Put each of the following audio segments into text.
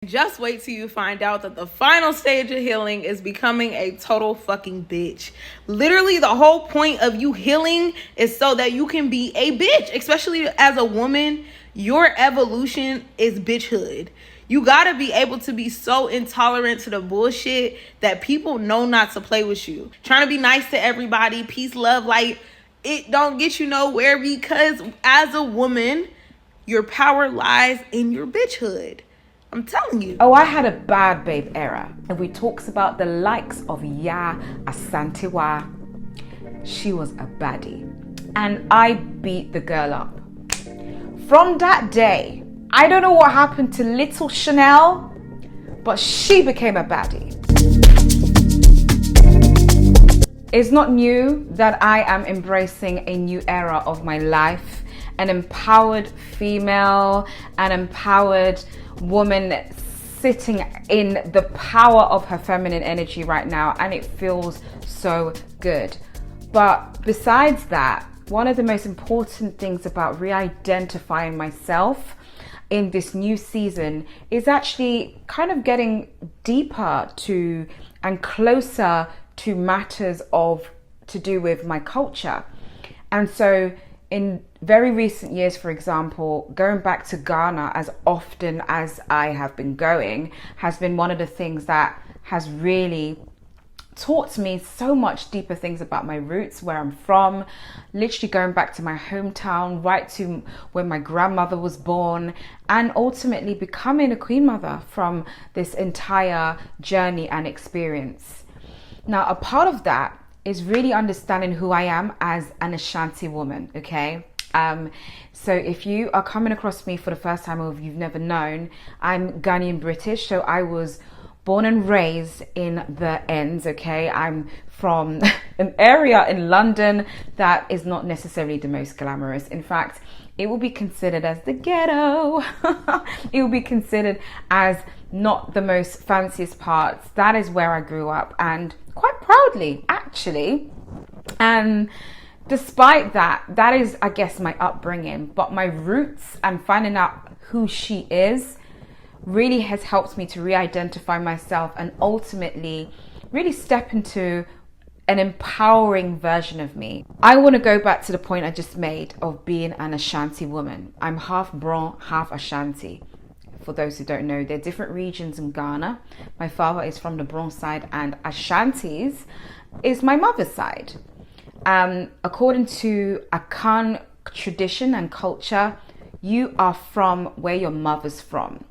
Just wait till you find out that the final stage of healing is becoming a total fucking bitch. Literally, the whole point of you healing is so that you can be a bitch, especially as a woman. Your evolution is bitchhood. You gotta be able to be so intolerant to the bullshit that people know not to play with you. Trying to be nice to everybody, peace, love, light, it don't get you nowhere, because as a woman, your power lies in your bitchhood. I'm telling you. Oh, I had a bad babe era. And we talks about the likes of Gyal Asantewa. She was a baddie. And I beat the girl up. From that day, I don't know what happened to little Chanel, but she became a baddie. It's not new that I am embracing a new era of my life. An empowered female, an empowered woman sitting in the power of her feminine energy right now, and it feels so good. But besides that, one of the most important things about re-identifying myself in this new season is actually kind of getting deeper to and closer to matters of to do with my culture. And so in very recent years, for example, going back to Ghana as often as I have been going has been one of the things that has really taught me so much deeper things about my roots, where I'm from, literally going back to my hometown, right to when my grandmother was born, and ultimately becoming a queen mother from this entire journey and experience. Now, a part of that is really understanding who I am as an Ashanti woman, okay? So if you are coming across me for the first time, or if you've never known, I'm Ghanaian British, so I was born and raised in the ends, okay? I'm from an area in London that is not necessarily the most glamorous. In fact, it will be considered as the ghetto. It will be considered as not the most fanciest parts. That is where I grew up, and quite proudly, actually. And despite that, that is, I guess, my upbringing. But my roots and finding out who she is really has helped me to re-identify myself and ultimately really step into an empowering version of me. I want to go back to the point I just made of being an Ashanti woman. I'm half Bron, half Ashanti. For those who don't know, there are different regions in Ghana. My father is from the Bron side, and Ashantis is my mother's side. According to Akan tradition and culture, you are from where your mother's from.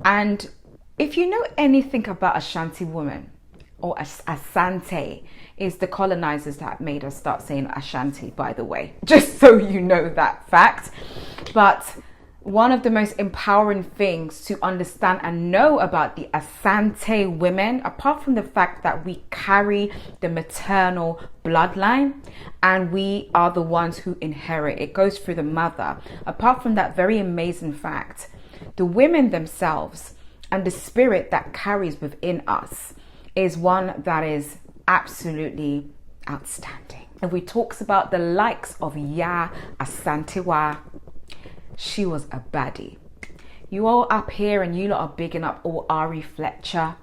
And if you know anything about Ashanti woman, or Asante, is the colonizers that made us start saying Ashanti, by the way, just so you know that fact. But one of the most empowering things to understand and know about the Asante women, apart from the fact that we carry the maternal bloodline and we are the ones who inherit, it goes through the mother. Apart from that very amazing fact, the women themselves and the spirit that carries within us is one that is absolutely outstanding. And we talks about the likes of Gyal Asantewa. She was a baddie. You all up here and you lot are bigging up all Ari Fletcher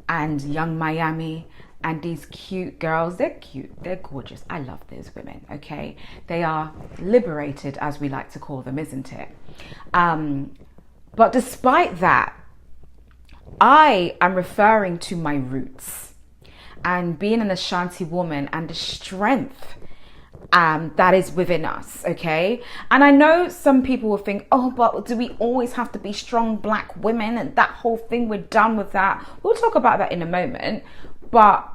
and Young Miami and these cute girls. They're cute, they're gorgeous. I love those women, okay? They are liberated, as we like to call them, isn't it? But despite that, I am referring to my roots and being an Ashanti woman and the strength that is within us, okay? And I know some people will think, oh, but do we always have to be strong black women and that whole thing, we're done with that? We'll talk about that in a moment, but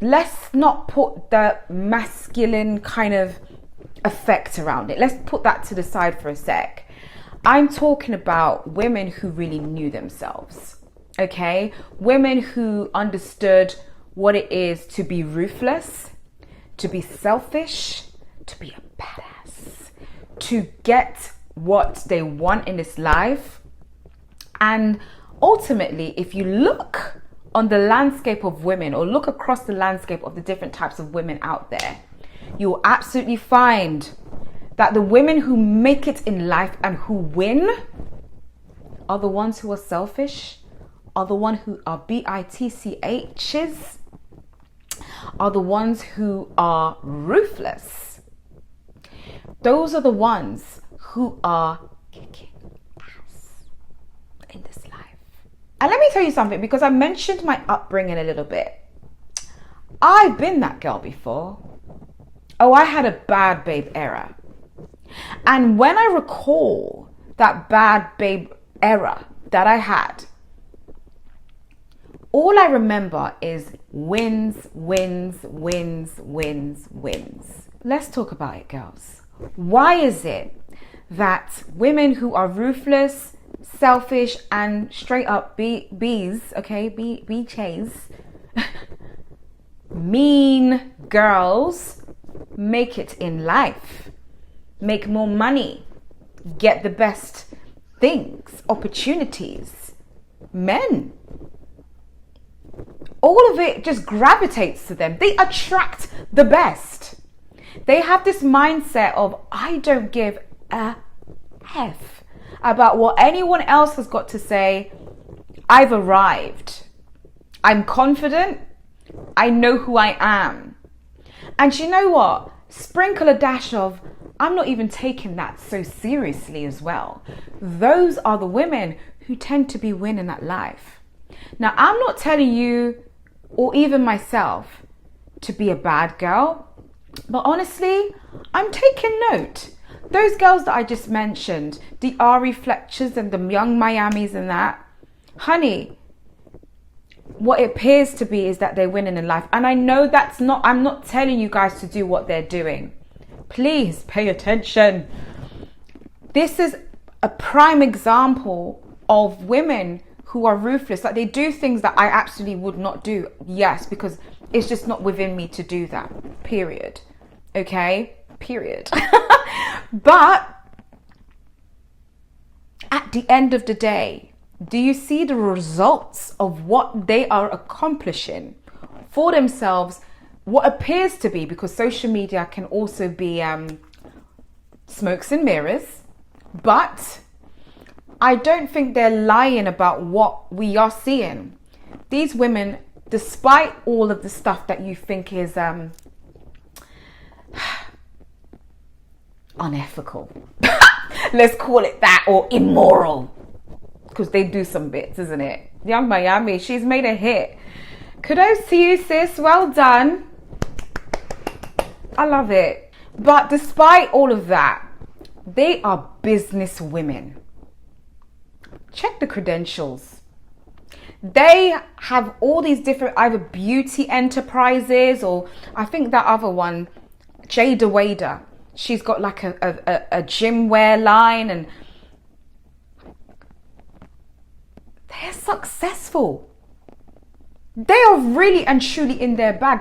let's not put the masculine kind of effect around it. Let's put that to the side for a sec. I'm talking about women who really knew themselves, okay? Women who understood what it is to be ruthless, to be selfish, to be a badass, to get what they want in this life. And ultimately, if you look on the landscape of women, or look across the landscape of the different types of women out there, you will absolutely find that the women who make it in life and who win are the ones who are selfish, are the ones who are bitchs, are the ones who are ruthless. Those are the ones who are kicking ass in this life. And let me tell you something, because I mentioned my upbringing a little bit. I've been that girl before. Oh, I had a bad babe era. And when I recall that bad babe era that I had, all I remember is wins, wins, wins, wins, wins. Let's talk about it, girls. Why is it that women who are ruthless, selfish, and straight up bitches, mean girls make it in life, make more money, get the best things, opportunities? Men, all of it just gravitates to them. They attract the best. They have this mindset of, I don't give a F about what anyone else has got to say. I've arrived. I'm confident. I know who I am. And you know what? Sprinkle a dash of, I'm not even taking that so seriously as well. Those are the women who tend to be winning at life. Now, I'm not telling you, or even myself, to be a bad girl. But honestly, I'm taking note. Those girls that I just mentioned, the Ari Fletchers and the Young Miamis and that, honey, what it appears to be is that they're winning in life. And I know that's not, I'm not telling you guys to do what they're doing. Please pay attention. This is a prime example of women who are ruthless. Like, they do things that I absolutely would not do. Yes, because it's just not within me to do that. Period. Okay? Period. But at the end of the day, do you see the results of what they are accomplishing for themselves? What appears to be, because social media can also be smokes and mirrors, but I don't think they're lying about what we are seeing. These women, despite all of the stuff that you think is unethical, let's call it that, or immoral, because they do some bits, isn't it? Young Miami, she's made a hit. Kudos to you, sis. Well done. I love it. But despite all of that, they are business women. Check the credentials. They have all these different either beauty enterprises, or I think that other one, Jada Wader, she's got like a gym wear line, and they're successful. They are really and truly in their bag.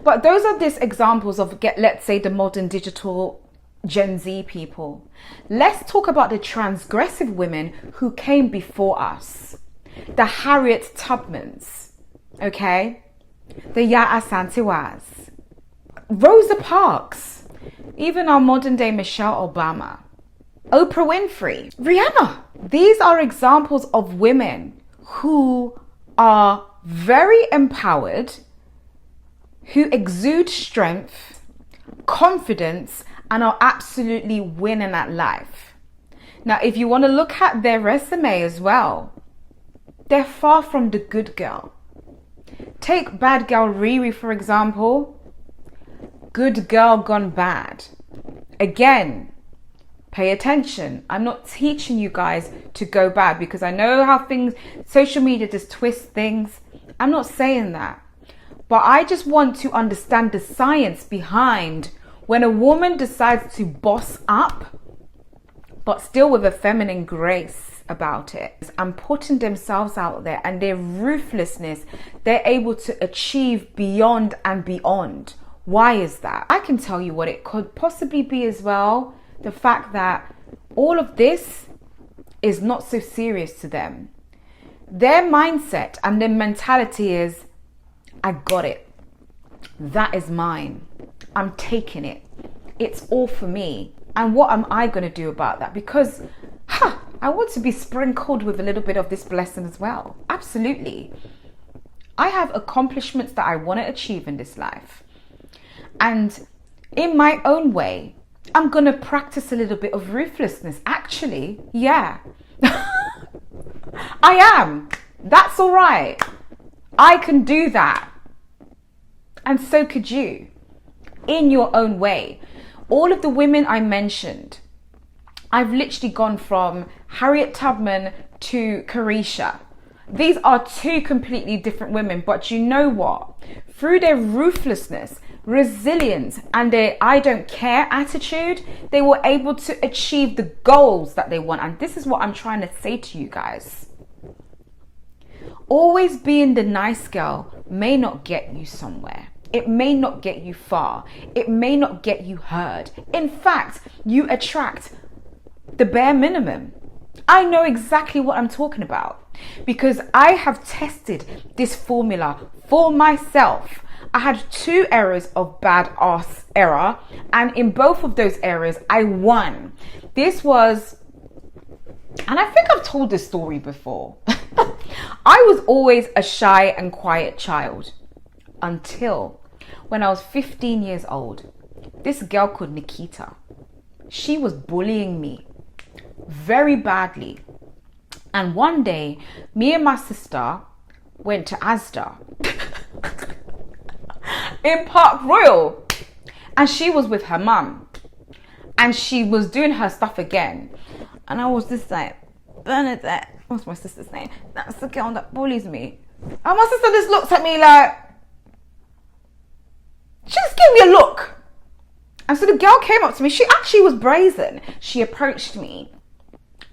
But those are just examples of, let's say, the modern digital Gen Z people. Let's talk about the transgressive women who came before us. The Harriet Tubmans, okay? The Yaa Asantewaz, Rosa Parks, even our modern day Michelle Obama, Oprah Winfrey, Rihanna. These are examples of women who are very empowered, who exude strength, confidence, and are absolutely winning at life. Now, if you want to look at their resume as well, they're far from the good girl. Take bad girl Riri, for example. Good girl gone bad. Again, pay attention. I'm not teaching you guys to go bad, because I know how social media just twists things. I'm not saying that. But I just want to understand the science behind when a woman decides to boss up, but still with a feminine grace about it, and putting themselves out there, and their ruthlessness, they're able to achieve beyond and beyond. Why is that? I can tell you what it could possibly be as well. The fact that all of this is not so serious to them. Their mindset and their mentality is, I got it. That is mine. I'm taking it. It's all for me. And what am I going to do about that? Because I want to be sprinkled with a little bit of this blessing as well. Absolutely. I have accomplishments that I want to achieve in this life. And in my own way, I'm going to practice a little bit of ruthlessness. Actually, yeah. I am. That's all right. I can do that. And so could you. In your own way. All of the women I mentioned, I've literally gone from Harriet Tubman to Carisha. These are two completely different women, but you know what? Through their ruthlessness, resilience, and their I don't care attitude, they were able to achieve the goals that they want. And this is what I'm trying to say to you guys. Always being the nice girl may not get you somewhere. It may not get you far. It may not get you heard. In fact, you attract the bare minimum. I know exactly what I'm talking about because I have tested this formula for myself. I had 2 areas of badass era, and in both of those areas, I won. This was, and I think I've told this story before. I was always a shy and quiet child until when I was 15 years old. This girl called Nikita, she was bullying me very badly. And one day, me and my sister went to Asda in Park Royal, and she was with her mum, and she was doing her stuff again. And I was just like, Bernadette, what's my sister's name? That's the girl that bullies me. And my sister just looks at me like, she just gave me a look. And so the girl came up to me. She actually was brazen. She approached me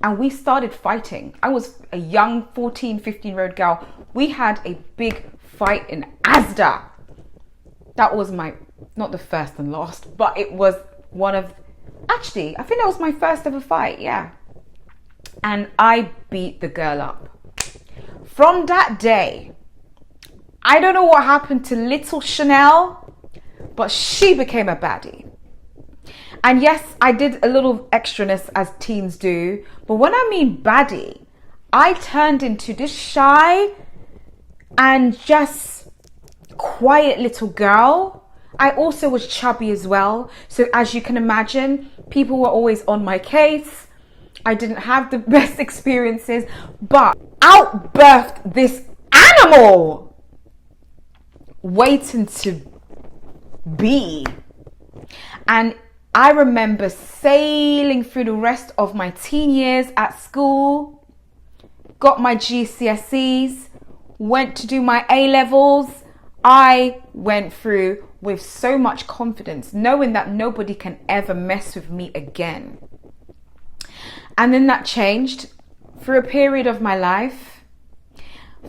and we started fighting. I was a young 14, 15-year-old girl. We had a big fight in Asda. That was not the first and last, but it was one of, actually, I think that was my first ever fight, yeah. And I beat the girl up. From that day, I don't know what happened to little Chanel, but she became a baddie. And yes, I did a little extraness as teens do, but when I mean baddie, I turned into this shy and just quiet little girl. I also was chubby as well. So as you can imagine, people were always on my case. I didn't have the best experiences, but outbirthed this animal waiting to be. And I remember sailing through the rest of my teen years at school, got my GCSEs, went to do my A-levels. I went through with so much confidence, knowing that nobody can ever mess with me again. And then that changed for a period of my life.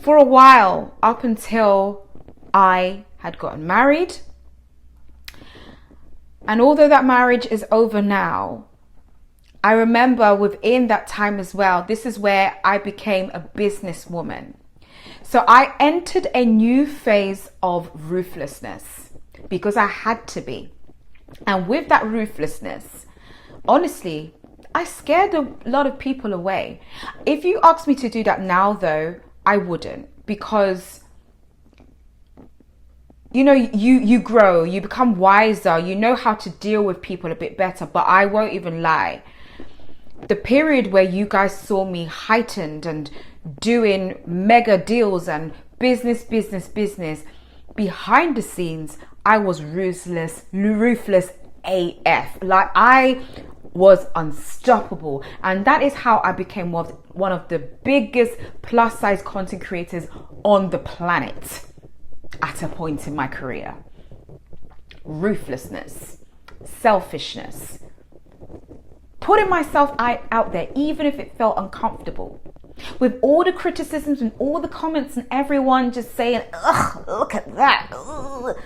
For a while, up until I had gotten married. And although that marriage is over now, I remember within that time as well, this is where I became a businesswoman. So I entered a new phase of ruthlessness because I had to be. And with that ruthlessness, honestly, I scared a lot of people away. If you asked me to do that now, though, I wouldn't, because you know, you grow, you become wiser, you know how to deal with people a bit better. But I won't even lie. The period where you guys saw me heightened and doing mega deals and business, behind the scenes, I was ruthless AF. Like, I was unstoppable. And that is how I became one of the biggest plus size content creators on the planet. At a point in my career. Ruthlessness, selfishness, putting myself out there even if it felt uncomfortable. With all the criticisms and all the comments and everyone just saying, ugh, look at that. Ugh.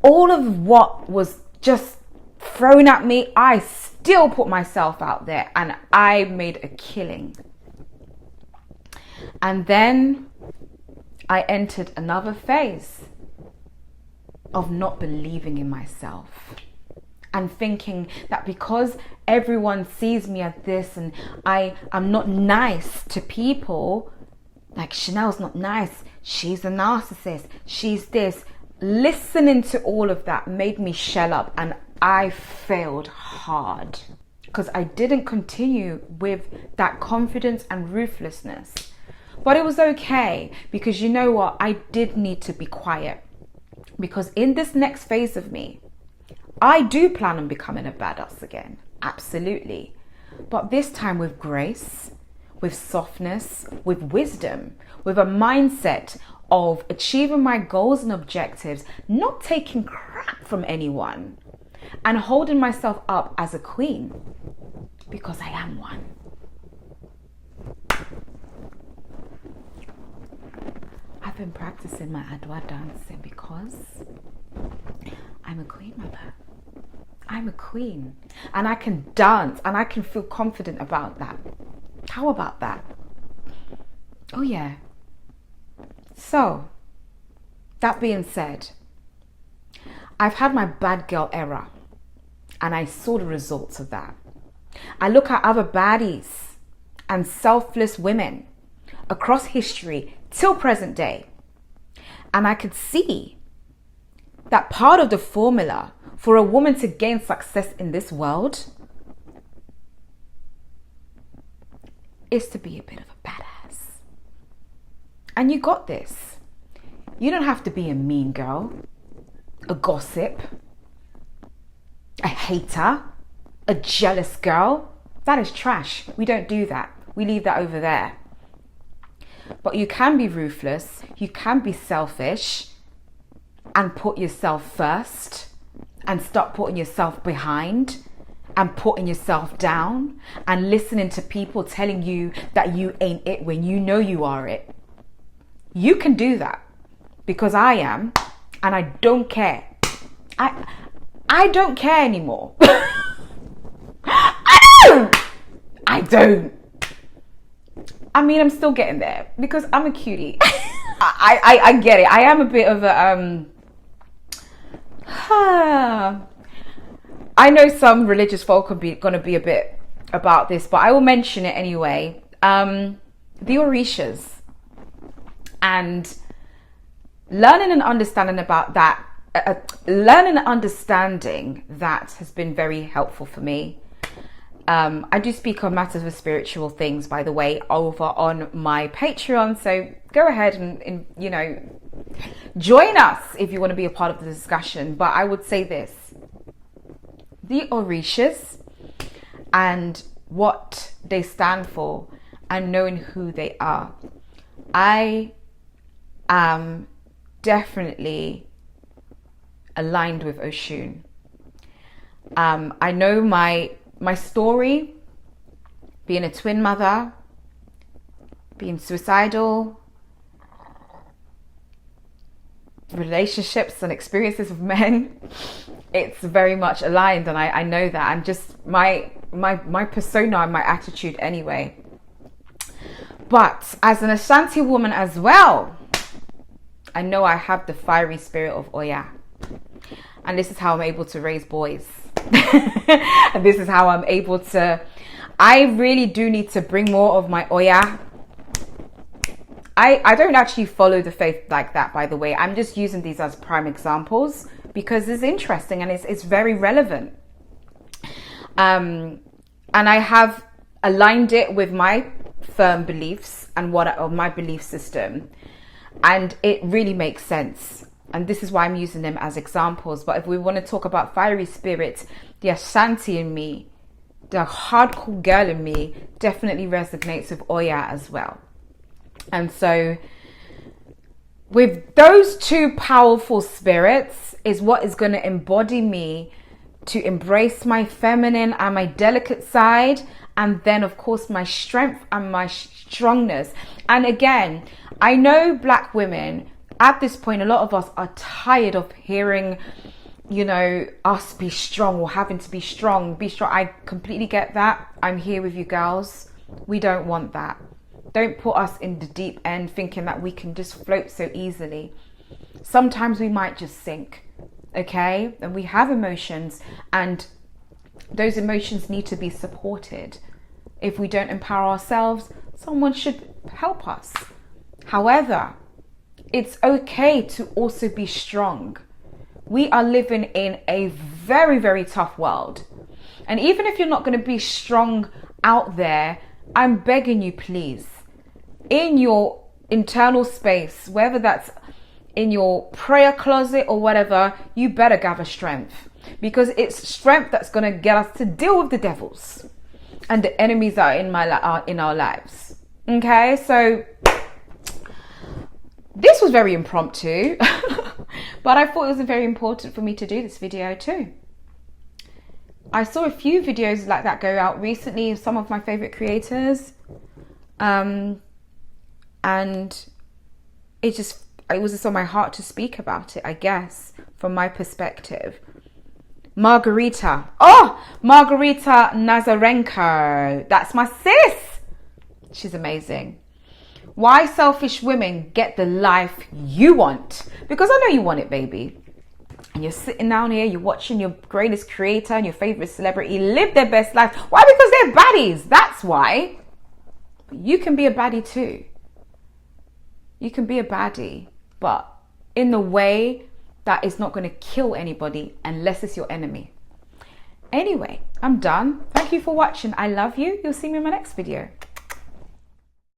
All of what was just thrown at me, I still put myself out there and I made a killing. And then I entered another phase of not believing in myself. and thinking that because everyone sees me as this and I'm not nice to people, like Chanel's not nice, she's a narcissist, she's this. Listening to all of that made me shell up, and I failed hard because I didn't continue with that confidence and ruthlessness. But it was okay, because you know what? I did need to be quiet, because in this next phase of me, I do plan on becoming a badass again. Absolutely. But this time with grace, with softness, with wisdom, with a mindset of achieving my goals and objectives, not taking crap from anyone, and holding myself up as a queen, because I am one. I've been practicing my Adwa dancing because I'm a queen, mother. I'm a queen, and I can dance, and I can feel confident about that. How about that? Oh yeah. So, that being said, I've had my bad girl era, and I saw the results of that. I look at other baddies and selfless women across history till present day, and I could see that part of the formula for a woman to gain success in this world is to be a bit of a badass. And you got this. You don't have to be a mean girl, a gossip, a hater, a jealous girl. That is trash. We don't do that. We leave that over there. But you can be ruthless. You can be selfish and put yourself first, and stop putting yourself behind and putting yourself down and listening to people telling you that you ain't it when you know you are it. You can do that, because I am, and I don't care. I don't care anymore. I don't. I mean, I'm still getting there, because I'm a cutie. I get it. I am a bit of a I know some religious folk are going to be a bit about this, but I will mention it anyway. The Orishas, and learning and understanding about that, learning and understanding that has been very helpful for me. I do speak on matters of spiritual things, by the way, over on my Patreon. So go ahead and you know, join us if you want to be a part of the discussion. But I would say this: the Orishas and what they stand for, and knowing who they are, I am definitely aligned with Oshun. I know my story, being a twin mother, being suicidal, relationships and experiences with men, it's very much aligned, and I know that. I'm just my persona and my attitude anyway. But as an Ashanti woman as well, I know I have the fiery spirit of Oya, and this is how I'm able to raise boys. And this is how I'm able to, I really do need to bring more of my Oya. I don't actually follow the faith like that, by the way. I'm just using these as prime examples because it's interesting and it's very relevant. And I have aligned it with my firm beliefs and my belief system, and it really makes sense. And this is why I'm using them as examples. But if we want to talk about fiery spirits, the Ashanti in me, the hardcore girl in me, definitely resonates with Oya as well. And so with those two powerful spirits is what is going to embody me to embrace my feminine and my delicate side, and then of course my strength and my strongness. And again, I know Black women at this point, a lot of us are tired of hearing, you know, us be strong or having to be strong. Be strong. I completely get that. I'm here with you girls. We don't want that. Don't put us in the deep end thinking that we can just float so easily. Sometimes we might just sink. okay? And we have emotions, and those emotions need to be supported. If we don't empower ourselves, someone should help us. However, it's okay to also be strong. We are living in a very, very tough world. And even if you're not going to be strong out there, I'm begging you, please, in your internal space, whether that's in your prayer closet or whatever, you better gather strength, because it's strength that's going to get us to deal with the devils and the enemies that are in our lives. Okay, so this was very impromptu, but I thought it was very important for me to do this video too. I saw a few videos like that go out recently of some of my favorite creators, and it was just on my heart to speak about it, I guess, from my perspective. Margarita Nazarenko, that's my sis. She's amazing. Why selfish women get the life you want? Because I know you want it, baby. And you're sitting down here, you're watching your greatest creator and your favorite celebrity live their best life. Why? Because they're baddies. That's why. But you can be a baddie too. You can be a baddie, but in the way that is not going to kill anybody unless it's your enemy. Anyway, I'm done. Thank you for watching. I love you. You'll see me in my next video.